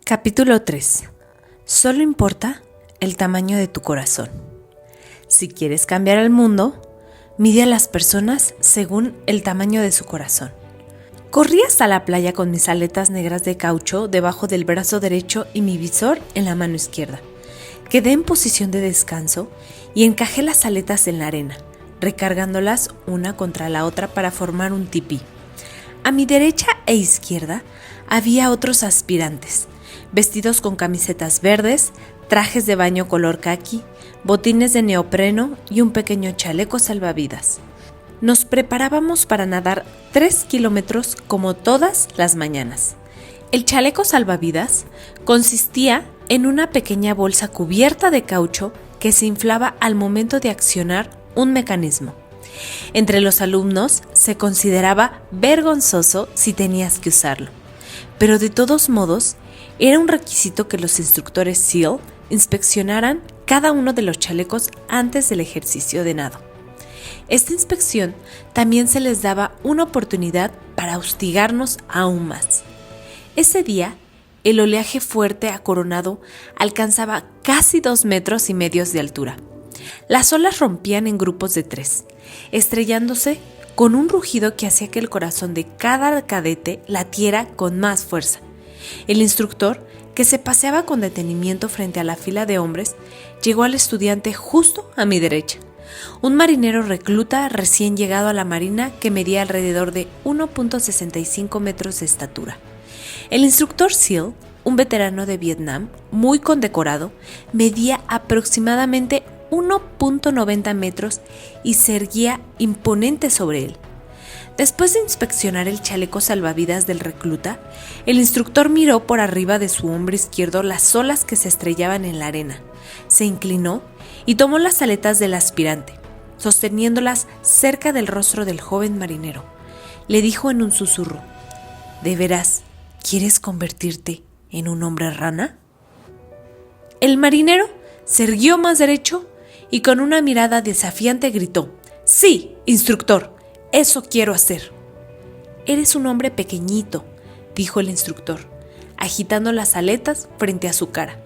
Capítulo 3. Solo importa el tamaño de tu corazón. Si quieres cambiar el mundo, mide a las personas según el tamaño de su corazón. Corrí hasta la playa con mis aletas negras de caucho debajo del brazo derecho y mi visor en la mano izquierda. Quedé en posición de descanso y encajé las aletas en la arena, recargándolas una contra la otra para formar un tipí. A mi derecha e izquierda había otros aspirantes, vestidos con camisetas verdes, trajes de baño color caqui, botines de neopreno y un pequeño chaleco salvavidas. Nos preparábamos para nadar 3 kilómetros como todas las mañanas. El chaleco salvavidas consistía en una pequeña bolsa cubierta de caucho que se inflaba al momento de accionar un mecanismo. Entre los alumnos se consideraba vergonzoso si tenías que usarlo, pero de todos modos era un requisito que los instructores SEAL inspeccionaran cada uno de los chalecos antes del ejercicio de nado. Esta inspección también se les daba una oportunidad para hostigarnos aún más. Ese día, el oleaje fuerte a Coronado alcanzaba casi 2,5 metros de altura. Las olas rompían en grupos de 3, estrellándose con un rugido que hacía que el corazón de cada cadete latiera con más fuerza. El instructor, que se paseaba con detenimiento frente a la fila de hombres, llegó al estudiante justo a mi derecha, un marinero recluta recién llegado a la marina que medía alrededor de 1.65 metros de estatura. El instructor SEAL, un veterano de Vietnam, muy condecorado, medía aproximadamente 1.90 metros y se erguía imponente sobre él. Después de inspeccionar el chaleco salvavidas del recluta, el instructor miró por arriba de su hombro izquierdo las olas que se estrellaban en la arena, se inclinó y tomó las aletas del aspirante, sosteniéndolas cerca del rostro del joven marinero. Le dijo en un susurro: ¿De veras quieres convertirte en un hombre rana? El marinero se irguió más derecho y con una mirada desafiante gritó: «Sí, instructor, eso quiero hacer». «Eres un hombre pequeñito», dijo el instructor, agitando las aletas frente a su cara.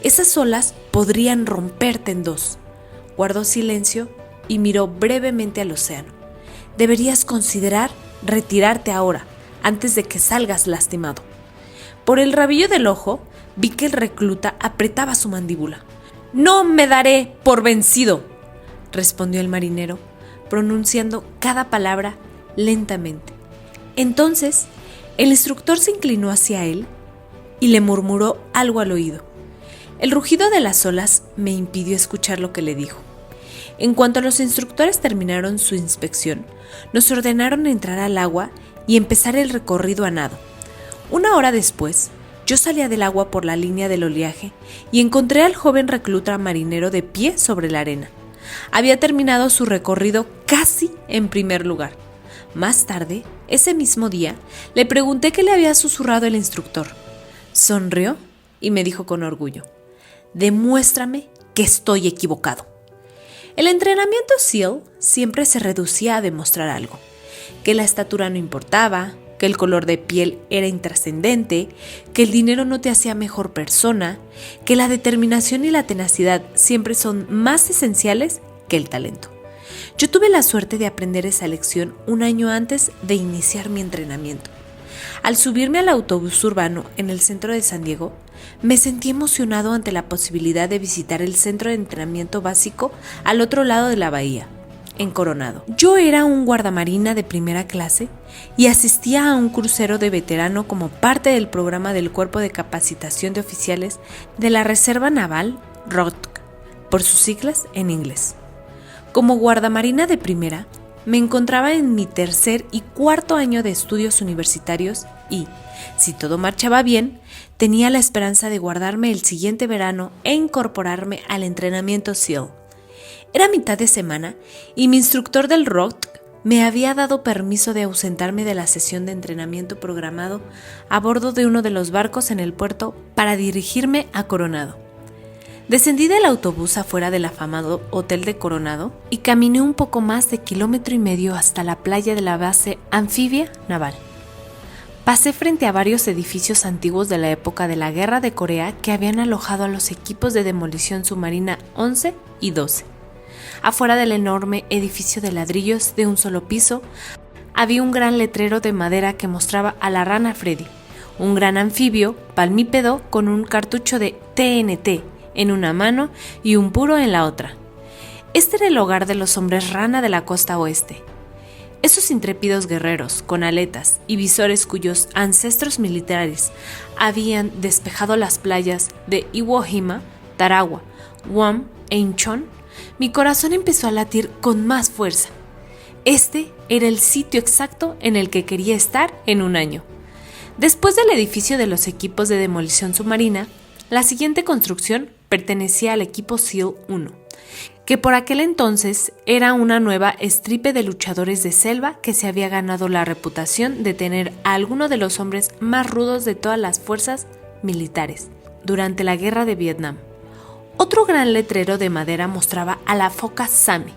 «Esas olas podrían romperte en dos». Guardó silencio y miró brevemente al océano. «Deberías considerar retirarte ahora, antes de que salgas lastimado». Por el rabillo del ojo vi que el recluta apretaba su mandíbula. «No me daré por vencido», respondió el marinero, pronunciando cada palabra lentamente. Entonces, el instructor se inclinó hacia él y le murmuró algo al oído. El rugido de las olas me impidió escuchar lo que le dijo. En cuanto los instructores terminaron su inspección, nos ordenaron entrar al agua y empezar el recorrido a nado. 1 hora después, yo salía del agua por la línea del oleaje y encontré al joven recluta marinero de pie sobre la arena. Había terminado su recorrido casi en primer lugar. Más tarde, ese mismo día, le pregunté qué le había susurrado el instructor. Sonrió y me dijo con orgullo: «Demuéstrame que estoy equivocado». El entrenamiento SEAL siempre se reducía a demostrar algo: que la estatura no importaba, que el color de piel era intrascendente, que el dinero no te hacía mejor persona, que la determinación y la tenacidad siempre son más esenciales que el talento. Yo tuve la suerte de aprender esa lección 1 año antes de iniciar mi entrenamiento. Al subirme al autobús urbano en el centro de San Diego, me sentí emocionado ante la posibilidad de visitar el centro de entrenamiento básico al otro lado de la bahía, en Coronado. Yo era un guardamarina de primera clase y asistía a un crucero de veterano como parte del programa del Cuerpo de Capacitación de Oficiales de la Reserva Naval ROTC, por sus siglas en inglés. Como guardamarina de primera, me encontraba en mi 3er y 4º año de estudios universitarios y, si todo marchaba bien, tenía la esperanza de guardarme el siguiente verano e incorporarme al entrenamiento SEAL. Era mitad de semana y mi instructor del ROTC me había dado permiso de ausentarme de la sesión de entrenamiento programado a bordo de uno de los barcos en el puerto para dirigirme a Coronado. Descendí del autobús afuera del afamado Hotel de Coronado y caminé un poco más de 1,5 kilómetros hasta la playa de la base anfibia naval. Pasé frente a varios edificios antiguos de la época de la Guerra de Corea que habían alojado a los equipos de demolición submarina 11 y 12. Afuera del enorme edificio de ladrillos de un solo piso, había un gran letrero de madera que mostraba a la rana Freddy, un gran anfibio palmípedo con un cartucho de TNT en una mano y un puro en la otra. Este era el hogar de los hombres rana de la costa oeste. Esos intrépidos guerreros con aletas y visores cuyos ancestros militares habían despejado las playas de Iwo Jima, Tarawa, Guam e Incheon, mi corazón empezó a latir con más fuerza. Este era el sitio exacto en el que quería estar en un año. Después del edificio de los equipos de demolición submarina, la siguiente construcción pertenecía al equipo SEAL 1, que por aquel entonces era una nueva estripe de luchadores de selva que se había ganado la reputación de tener a alguno de los hombres más rudos de todas las fuerzas militares durante la guerra de Vietnam. Otro gran letrero de madera mostraba a la foca Sammy,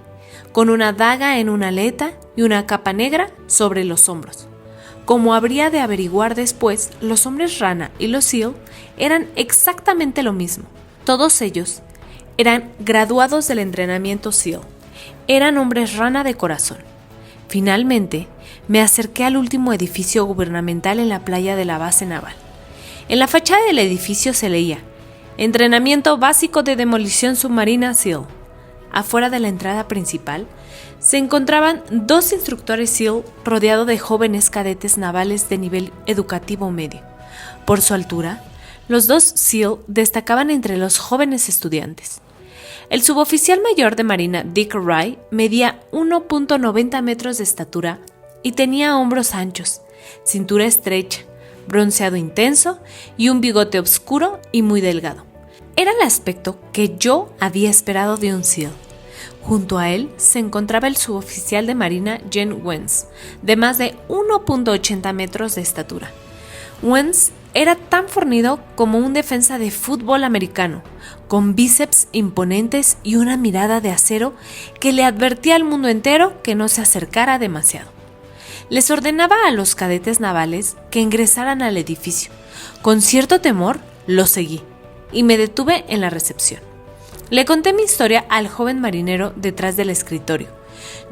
con una daga en una aleta y una capa negra sobre los hombros. Como habría de averiguar después, los hombres rana y los SEAL eran exactamente lo mismo. Todos ellos eran graduados del entrenamiento SEAL. Eran hombres rana de corazón. Finalmente, me acerqué al último edificio gubernamental en la playa de la base naval. En la fachada del edificio se leía: Entrenamiento básico de demolición submarina SEAL. Afuera de la entrada principal, se encontraban 2 instructores SEAL rodeados de jóvenes cadetes navales de nivel educativo medio. Por su altura, los 2 SEAL destacaban entre los jóvenes estudiantes. El suboficial mayor de Marina Dick Wright medía 1.90 metros de estatura y tenía hombros anchos, cintura estrecha, bronceado intenso y un bigote oscuro y muy delgado. Era el aspecto que yo había esperado de un SEAL. Junto a él se encontraba el suboficial de Marina Jen Wentz, de más de 1.80 metros de estatura. Wentz era tan fornido como un defensa de fútbol americano, con bíceps imponentes y una mirada de acero que le advertía al mundo entero que no se acercara demasiado. Les ordenaba a los cadetes navales que ingresaran al edificio. Con cierto temor, lo seguí y me detuve en la recepción. Le conté mi historia al joven marinero detrás del escritorio.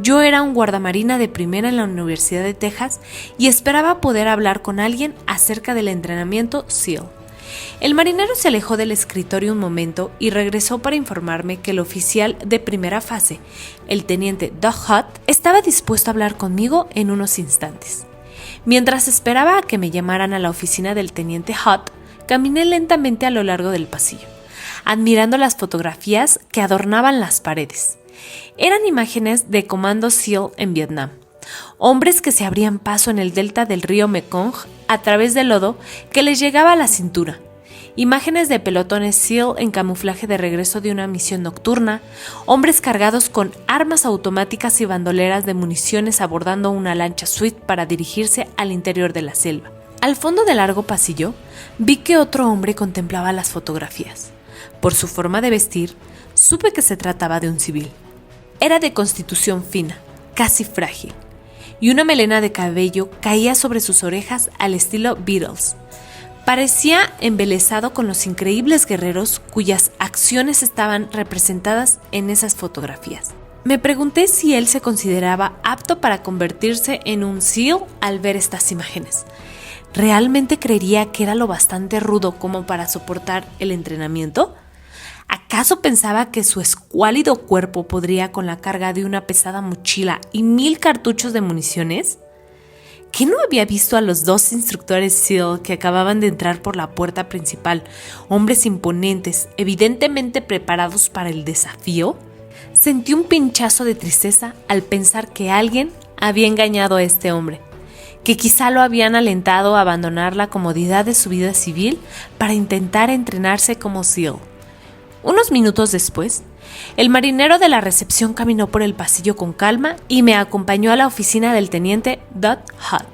Yo era un guardamarina de primera en la Universidad de Texas y esperaba poder hablar con alguien acerca del entrenamiento SEAL. El marinero se alejó del escritorio un momento y regresó para informarme que el oficial de primera fase, el teniente Doug Hutt, estaba dispuesto a hablar conmigo en unos instantes. Mientras esperaba a que me llamaran a la oficina del teniente Hutt, caminé lentamente a lo largo del pasillo, admirando las fotografías que adornaban las paredes. Eran imágenes de comandos SEAL en Vietnam, hombres que se abrían paso en el delta del río Mekong a través del lodo que les llegaba a la cintura, imágenes de pelotones SEAL en camuflaje de regreso de una misión nocturna, hombres cargados con armas automáticas y bandoleras de municiones abordando una lancha Swift para dirigirse al interior de la selva. Al fondo del largo pasillo, vi que otro hombre contemplaba las fotografías. Por su forma de vestir, supe que se trataba de un civil. Era de constitución fina, casi frágil, y una melena de cabello caía sobre sus orejas al estilo Beatles. Parecía embelesado con los increíbles guerreros cuyas acciones estaban representadas en esas fotografías. Me pregunté si él se consideraba apto para convertirse en un SEAL al ver estas imágenes. ¿Realmente creería que era lo bastante rudo como para soportar el entrenamiento? ¿Acaso pensaba que su escuálido cuerpo podría con la carga de una pesada mochila y 1000 cartuchos de municiones? ¿Qué no había visto a los 2 instructores SEAL que acababan de entrar por la puerta principal, hombres imponentes, evidentemente preparados para el desafío? Sentí un pinchazo de tristeza al pensar que alguien había engañado a este hombre, que quizá lo habían alentado a abandonar la comodidad de su vida civil para intentar entrenarse como SEAL. Unos minutos después, el marinero de la recepción caminó por el pasillo con calma y me acompañó a la oficina del teniente Doug Hutt,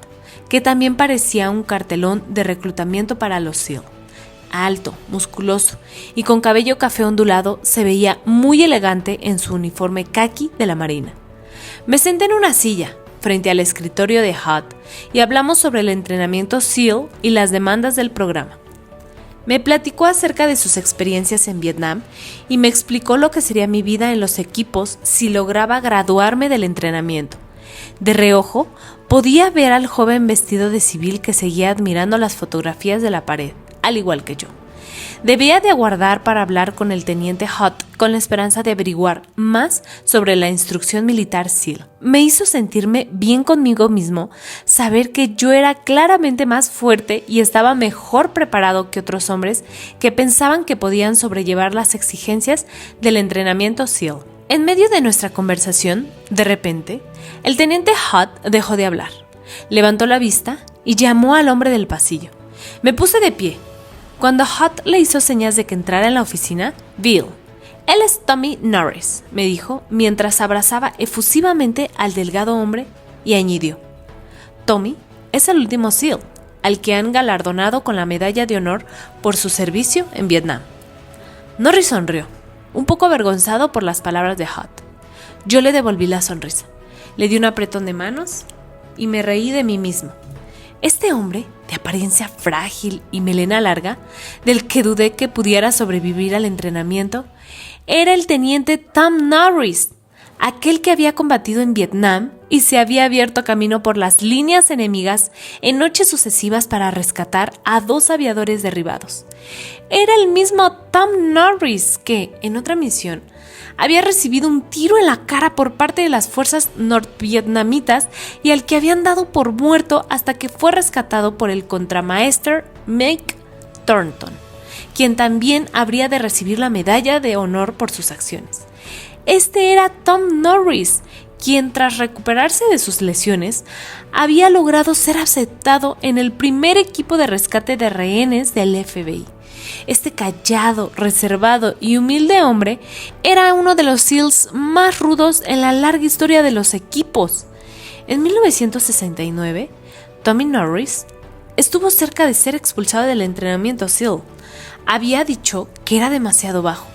que también parecía un cartelón de reclutamiento para los SEAL. Alto, musculoso y con cabello café ondulado, se veía muy elegante en su uniforme caqui de la marina. Me senté en una silla, frente al escritorio de Hud y hablamos sobre el entrenamiento SEAL y las demandas del programa. Me platicó acerca de sus experiencias en Vietnam y me explicó lo que sería mi vida en los equipos si lograba graduarme del entrenamiento. De reojo, podía ver al joven vestido de civil que seguía admirando las fotografías de la pared, al igual que yo. Debía de aguardar para hablar con el teniente Hutt con la esperanza de averiguar más sobre la instrucción militar SEAL. Me hizo sentirme bien conmigo mismo saber que yo era claramente más fuerte y estaba mejor preparado que otros hombres que pensaban que podían sobrellevar las exigencias del entrenamiento SEAL. En medio de nuestra conversación, de repente, el teniente Hutt dejó de hablar, levantó la vista y llamó al hombre del pasillo. Me puse de pie. Cuando Hutt le hizo señas de que entrara en la oficina, Bill, él es Tommy Norris, me dijo mientras abrazaba efusivamente al delgado hombre y añadió, Tommy es el último SEAL, al que han galardonado con la medalla de honor por su servicio en Vietnam. Norris sonrió, un poco avergonzado por las palabras de Hutt. Yo le devolví la sonrisa, le di un apretón de manos y me reí de mí mismo. Este hombre, de apariencia frágil y melena larga, del que dudé que pudiera sobrevivir al entrenamiento, era el teniente Tom Norris, aquel que había combatido en Vietnam y se había abierto camino por las líneas enemigas en noches sucesivas para rescatar a 2 aviadores derribados. Era el mismo Tom Norris que, en otra misión, había recibido un tiro en la cara por parte de las fuerzas norvietnamitas y al que habían dado por muerto hasta que fue rescatado por el contramaestre Mike Thornton, quien también habría de recibir la medalla de honor por sus acciones. Este era Tom Norris, quien tras recuperarse de sus lesiones, había logrado ser aceptado en el primer equipo de rescate de rehenes del FBI. Este callado, reservado y humilde hombre era uno de los SEALs más rudos en la larga historia de los equipos. En 1969, Tommy Norris estuvo cerca de ser expulsado del entrenamiento SEAL. Había dicho que era demasiado bajo,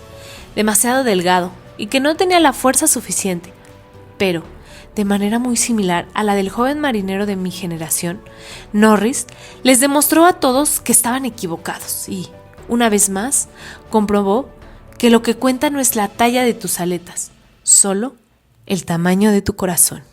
demasiado delgado y que no tenía la fuerza suficiente. Pero, de manera muy similar a la del joven marinero de mi generación, Norris les demostró a todos que estaban equivocados y, una vez más, comprobó que lo que cuenta no es la talla de tus aletas, solo el tamaño de tu corazón.